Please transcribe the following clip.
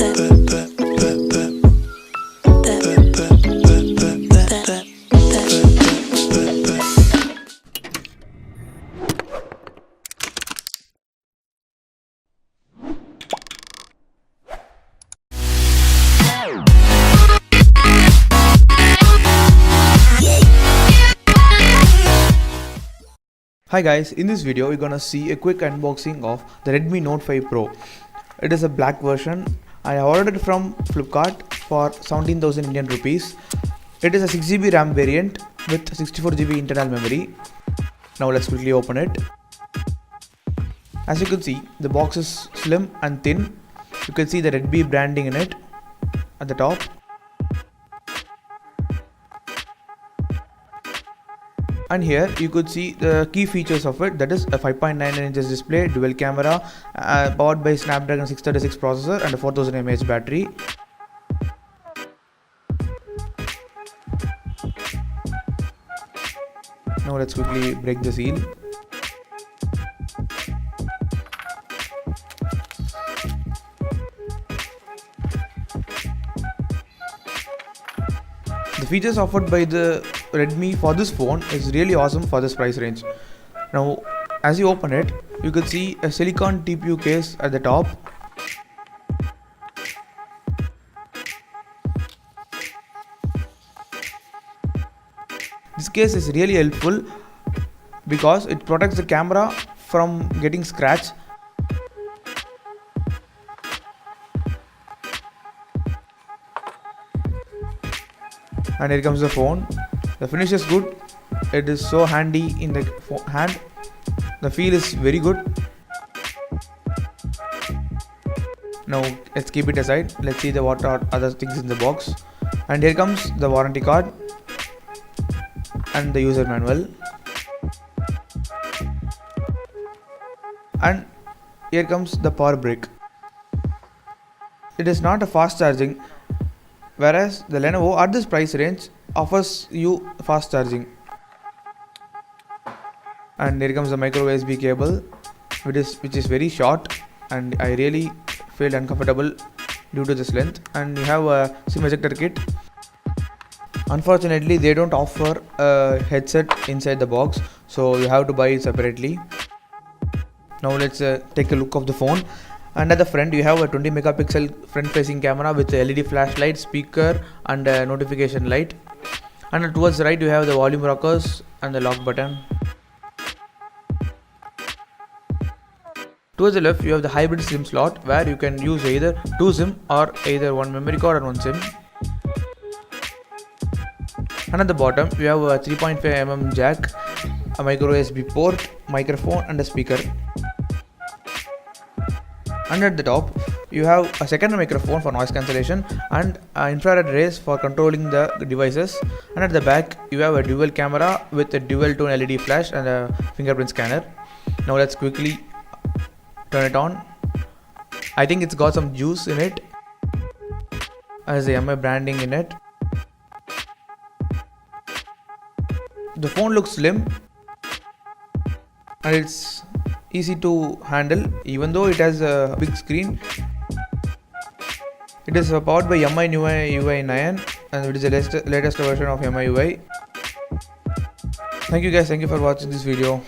Hi guys, in this video we're gonna see a quick unboxing of the Redmi Note 5 Pro. It is a black version. I ordered it from Flipkart for 17,000 Indian rupees. It is a 6GB RAM variant with 64GB internal memory. Now let's quickly open it. As you can see, the box is slim and thin. You can see the Redmi branding in it at the top. And here you could see the key features of it, that is a 5.99 inches display, dual camera, powered by Snapdragon 636 processor and a 4000 mAh battery. Now let's quickly break the seal. The features offered by the Redmi for this phone is really awesome for this price range. Now as you open it, you can see a silicone TPU case at the top. This case is really helpful because it protects the camera from getting scratched. And here comes the phone. The finish is good. It is so handy in the hand. The feel is very good. Now let's keep it aside. Let's see what are other things in the box. And here comes the warranty card and the user manual. And here comes the power brick. It is not a fast charging, whereas the Lenovo at this price range offers you fast charging. And here comes the micro USB cable, which is very short, and I really feel uncomfortable due to this length. And you have a SIM ejector kit. Unfortunately, they don't offer a headset inside the box, so you have to buy it separately. Now let's take a look of the phone. And at the front you have a 20 megapixel front facing camera with a LED flashlight, speaker and a notification light. And towards the right you have the volume rockers and the lock button. Towards the left you have the hybrid SIM slot, where you can use either 2 SIM or either one memory card and one SIM. And at the bottom you have a 3.5mm jack, a micro USB port, microphone and a speaker. And at the top you have a second microphone for noise cancellation and infrared rays for controlling the devices. And at the back you have a dual camera with a dual tone LED flash and a fingerprint scanner. Now let's quickly turn it on. I think it's got some juice in it, as the MI branding in it. The phone looks slim and it's easy to handle, even though it has a big screen. It is powered by MI UI 9 and it is the latest version of MI UI. Thank you guys, thank you for watching this video.